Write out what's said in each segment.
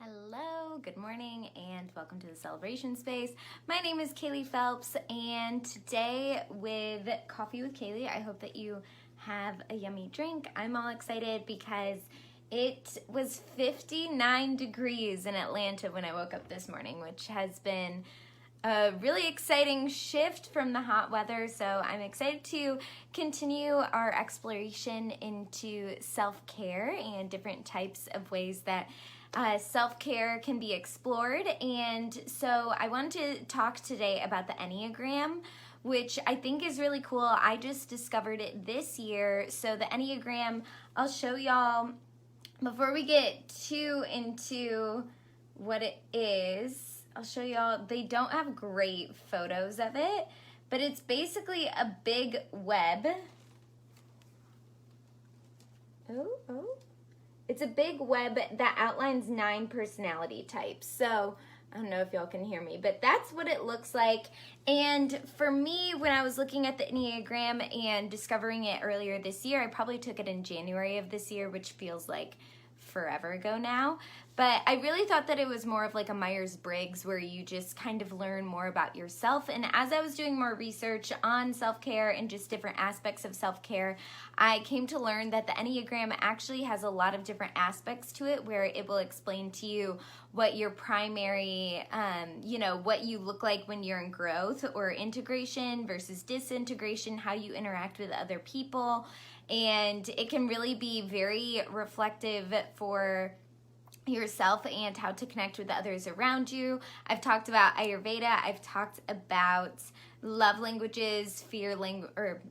Hello, good morning, and welcome to the Celebration Space. My name is Kaylee Phelps, and today with Coffee with Kaylee, I hope that you have a yummy drink. I'm all excited because it was 59 degrees in Atlanta when I woke up this morning, which has been a really exciting shift from the hot weather. So I'm excited to continue our exploration into self-care and different types of ways that self-care can be explored. And so I wanted to talk today about the enneagram, which I think is really cool. I just discovered it this year. So the enneagram, I'll show y'all before we get too into what it is. I'll show y'all. They don't have great photos of it, but it's basically a big web. It's a big web that outlines 9 personality types. So I don't know if y'all can hear me, but that's what it looks like. And for me, when I was looking at the Enneagram and discovering it earlier this year, I probably took it in January of this year, which feels like forever ago now. But I really thought that it was more of like a Myers-Briggs where you just kind of learn more about yourself. And as I was doing more research on self-care and just different aspects of self-care, I came to learn that the Enneagram actually has a lot of different aspects to it where it will explain to you what your primary, what you look like when you're in growth or integration versus disintegration, how you interact with other people. And it can really be very reflective for yourself and how to connect with the others around you. I've talked about Ayurveda. I've talked about love languages,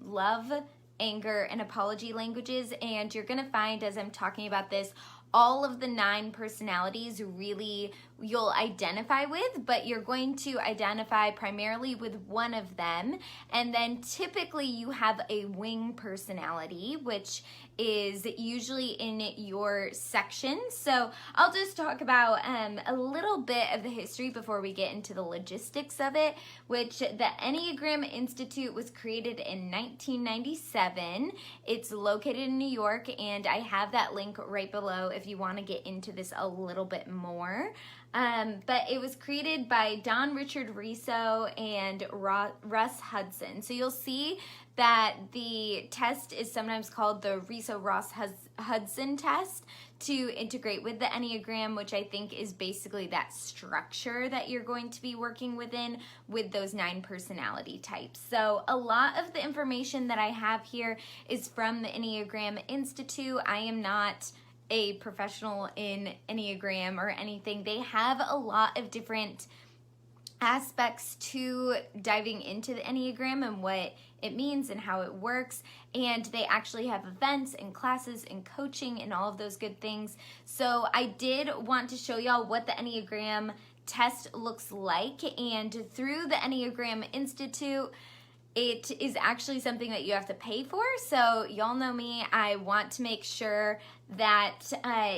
love, anger, and apology languages. And you're going to find as I'm talking about this, all of the 9 personalities really you'll identify with, but you're going to identify primarily with one of them. And then typically you have a wing personality, which is usually in your section. So I'll just talk about a little bit of the history before we get into the logistics of it, which the Enneagram Institute was created in 1997. It's located in New York, and I have that link right below if you want to get into this a little bit more. But it was created by Don Richard Riso and Russ Hudson. So you'll see that the test is sometimes called the Riso-Ross-Hudson test to integrate with the Enneagram, which I think is basically that structure that you're going to be working within with those 9 personality types. So a lot of the information that I have here is from the Enneagram Institute. I am not a professional in Enneagram or anything. They have a lot of different aspects to diving into the Enneagram and what it means and how it works. And they actually have events and classes and coaching and all of those good things. So I did want to show y'all what the Enneagram test looks like. And through the Enneagram Institute, it is actually something that you have to pay for. So y'all know me, I want to make sure that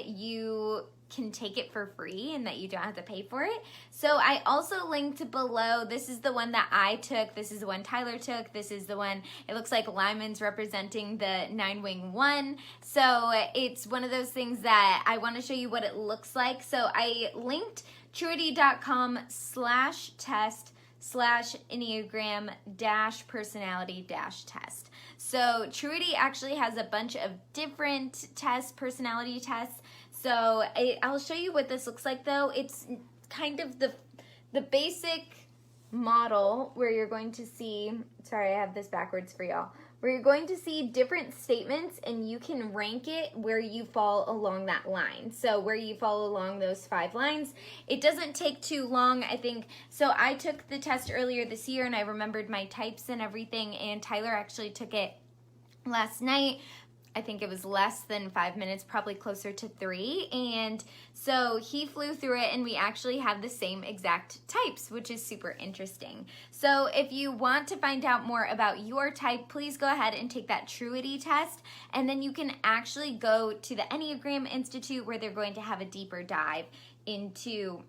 you can take it for free and that you don't have to pay for it. So I also linked below, this is the one that I took, this is the one Tyler took, this is the one, it looks like Lyman's representing the 9-wing one. So it's one of those things that I want to show you what it looks like. So I linked truity.com/test/Enneagram-personality-test. So Truity actually has a bunch of different personality tests. So I'll show you what this looks like though. It's kind of the basic model where you're going to see, sorry I have this backwards for y'all, where you're going to see different statements and you can rank it where you fall along that line. So where you fall along those 5 lines. It doesn't take too long, I think. So I took the test earlier this year and I remembered my types and everything, and Tyler actually took it last night. I think it was less than 5 minutes, probably closer to 3. And so he flew through it and we actually have the same exact types, which is super interesting. So if you want to find out more about your type, please go ahead and take that Truity test. And then you can actually go to the Enneagram Institute where they're going to have a deeper dive into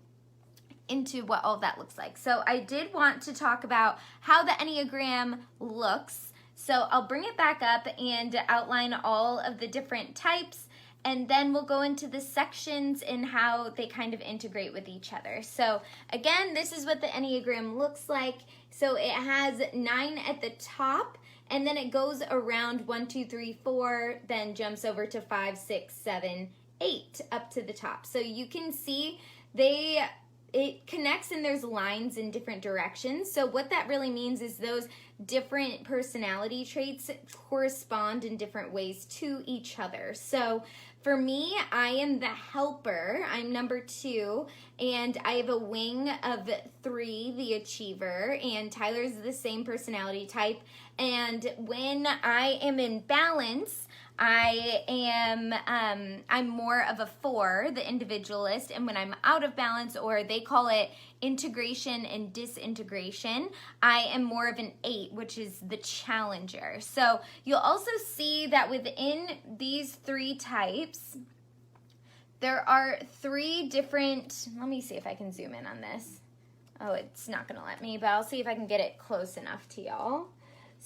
what all that looks like. So I did want to talk about how the Enneagram looks. So I'll bring it back up and outline all of the different types and then we'll go into the sections and how they kind of integrate with each other. So again, this is what the Enneagram looks like. So it has 9 at the top, and then it goes around 1, 2, 3, 4, then jumps over to 5, 6, 7, 8 up to the top. So you can see it connects and there's lines in different directions. So what that really means is those different personality traits correspond in different ways to each other. So for me, I am the helper. I'm number 2, and I have a wing of 3, the achiever, and Tyler's the same personality type. And when I am in balance, I'm more of a 4, the individualist, and when I'm out of balance, or they call it integration and disintegration, I am more of an 8, which is the challenger. So you'll also see that within these 3 types, there are 3 different, let me see if I can zoom in on this. Oh, it's not gonna let me, but I'll see if I can get it close enough to y'all.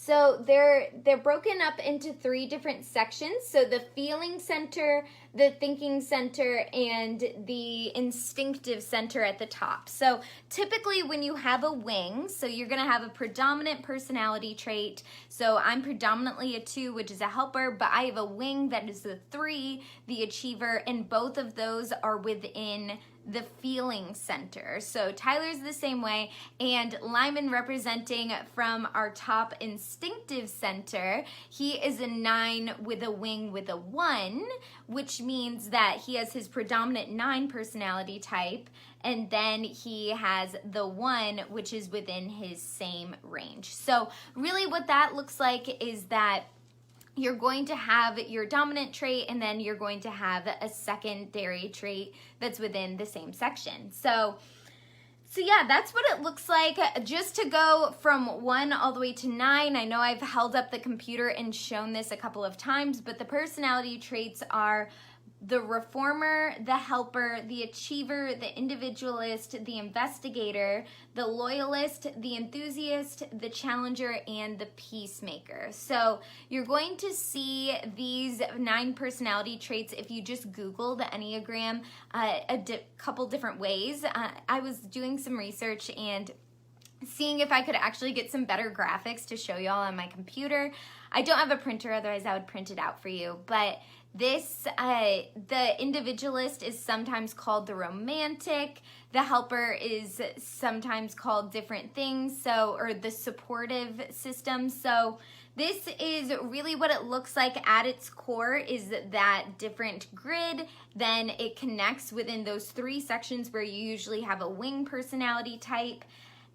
So they're broken up into 3 different sections. So the feeling center, the thinking center, and the instinctive center at the top. So typically when you have a wing, so you're going to have a predominant personality trait. So I'm predominantly a 2, which is a helper, but I have a wing that is the 3, the achiever, and both of those are within the feeling center. So Tyler's the same way, and Lyman, representing from our top instinctive center, he is a 9 with a wing with a 1, which means that he has his predominant 9 personality type, and then he has the 1, which is within his same range. So really what that looks like is that you're going to have your dominant trait, and then you're going to have a secondary trait that's within the same section. So yeah, that's what it looks like. Just to go from 1 all the way to 9, I know I've held up the computer and shown this a couple of times, but the personality traits are the reformer, the helper, the achiever, the individualist, the investigator, the loyalist, the enthusiast, the challenger, and the peacemaker. So you're going to see these 9 personality traits if you just Google the Enneagram couple different ways. I was doing some research and seeing if I could actually get some better graphics to show y'all on my computer. I don't have a printer, otherwise I would print it out for you, but this, the individualist is sometimes called the romantic, the helper is sometimes called different things, or the supportive system. So this is really what it looks like at its core, is that different grid. Then it connects within those 3 sections where you usually have a wing personality type.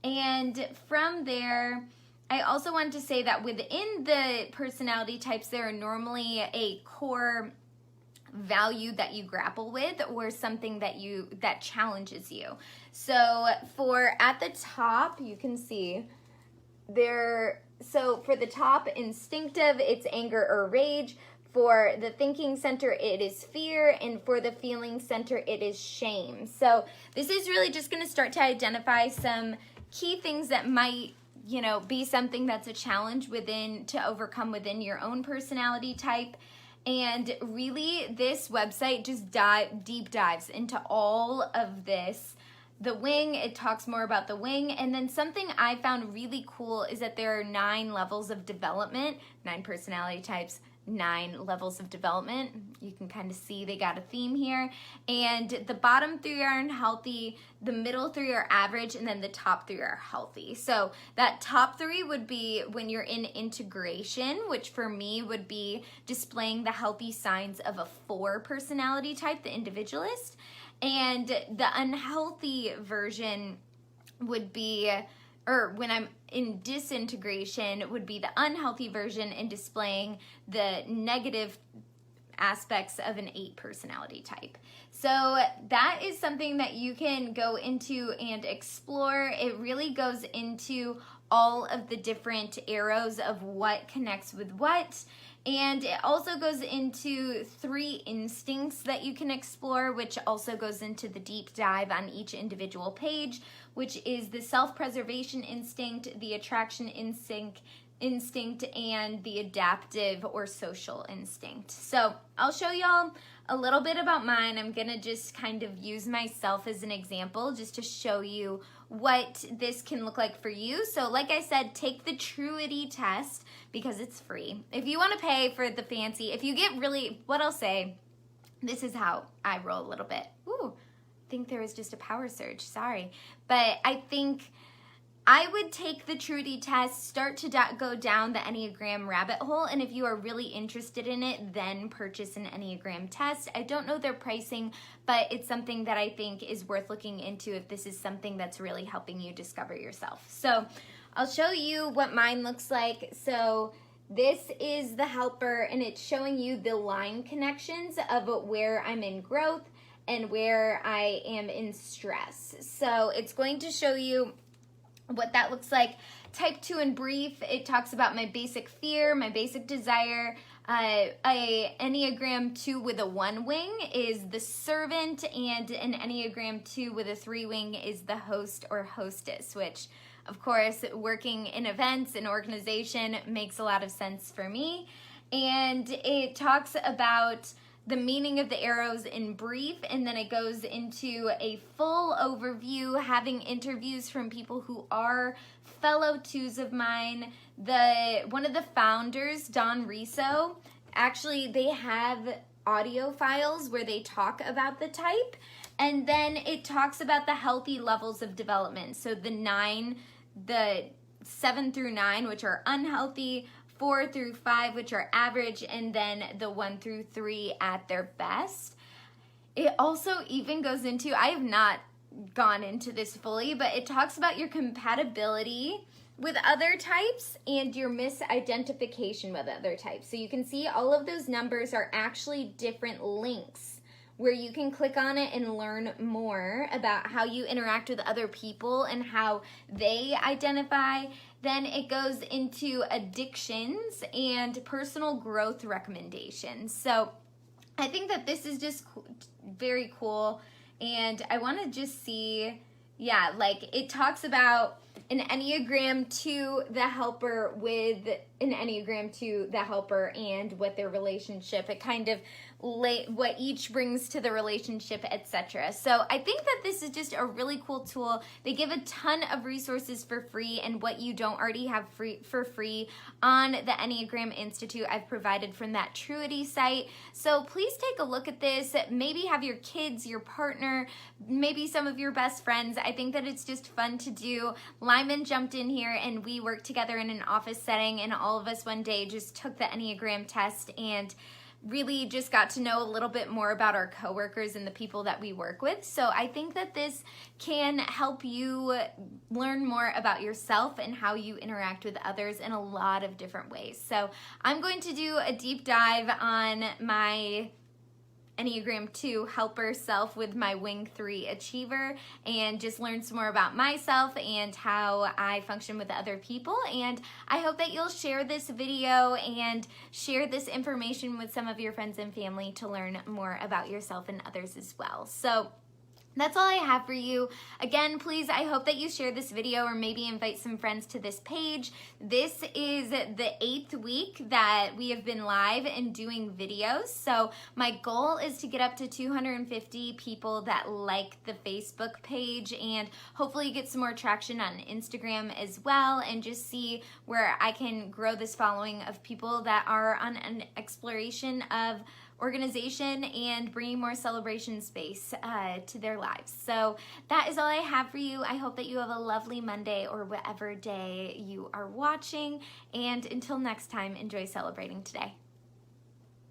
And from there, I also wanted to say that within the personality types, there are normally a core value that you grapple with, or something that challenges you. So for at the top, you can see there. So for the top instinctive, it's anger or rage. For the thinking center, it is fear, and for the feeling center, it is shame. So this is really just going to start to identify some key things that might, be something that's a challenge to overcome within your own personality type. And really, this website just deep dives into all of this. The wing, it talks more about the wing. And then something I found really cool is that there are 9 levels of development, 9 personality types, 9 levels of development. You can kind of see they got a theme here. And the bottom 3 are unhealthy, the middle 3 are average, and then the top 3 are healthy. So that top 3 would be when you're in integration, which for me would be displaying the healthy signs of a 4 personality type, the individualist. And the unhealthy version would be, or when I'm in disintegration, would be the unhealthy version and displaying the negative aspects of an 8 personality type. So that is something that you can go into and explore. It really goes into all of the different arrows of what connects with what. And it also goes into 3 instincts that you can explore, which also goes into the deep dive on each individual page, which is the self-preservation instinct, the attraction instinct, and the adaptive or social instinct. So I'll show y'all a little bit about mine. I'm gonna just kind of use myself as an example just to show you what this can look like for you. So like I said, take the Truity test because it's free. If you wanna pay for the fancy, if you get really, what I'll say, this is how I roll a little bit. Ooh, I think there was just a power surge, sorry. But I think I would take the Truity test, start to go down the Enneagram rabbit hole, and if you are really interested in it, then purchase an Enneagram test. I don't know their pricing, but it's something that I think is worth looking into if this is something that's really helping you discover yourself. So I'll show you what mine looks like. So this is the helper, and it's showing you the line connections of where I'm in growth and where I am in stress. So it's going to show you what that looks like. Type 2 in brief, it talks about my basic fear, my basic desire. A Enneagram 2 with a 1 wing is the servant, and an Enneagram 2 with a 3 wing is the host or hostess, which of course working in events and organization makes a lot of sense for me. And it talks about the meaning of the arrows in brief, and then it goes into a full overview, having interviews from people who are fellow 2s of mine. One of the founders, Don Riso, actually they have audio files where they talk about the type, and then it talks about the healthy levels of development. So the 7 through 9, which are unhealthy, 4 through 5, which are average, and then the 1 through 3 at their best. It also even goes into, I have not gone into this fully, but it talks about your compatibility with other types and your misidentification with other types. So you can see all of those numbers are actually different links where you can click on it and learn more about how you interact with other people and how they identify. Then it goes into addictions and personal growth recommendations. So I think that this is just very cool, and I want to just see, yeah, like it talks about an Enneagram 2, the helper, with an Enneagram 2, the helper, and what their relationship, it kind of what each brings to the relationship, etc. So I think that this is just a really cool tool. They give a ton of resources for free, and what you don't already have for free on the Enneagram Institute I've provided from that Truity site. So please take a look at this. Maybe have your kids, your partner, maybe some of your best friends. I think that it's just fun to do. Lyman jumped in here and we worked together in an office setting, and all of us one day just took the Enneagram test and really just got to know a little bit more about our coworkers and the people that we work with. So I think that this can help you learn more about yourself and how you interact with others in a lot of different ways. So I'm going to do a deep dive on my Enneagram 2 helper self with my wing 3 achiever, and just learn some more about myself and how I function with other people. And I hope that you'll share this video and share this information with some of your friends and family to learn more about yourself and others as well. So that's all I have for you. Again, please, I hope that you share this video or maybe invite some friends to this page. This is the 8th week that we have been live and doing videos. So my goal is to get up to 250 people that like the Facebook page, and hopefully get some more traction on Instagram as well, and just see where I can grow this following of people that are on an exploration of organization and bringing more celebration space to their lives. So that is all I have for you. I hope that you have a lovely Monday or whatever day you are watching, and until next time, enjoy celebrating today.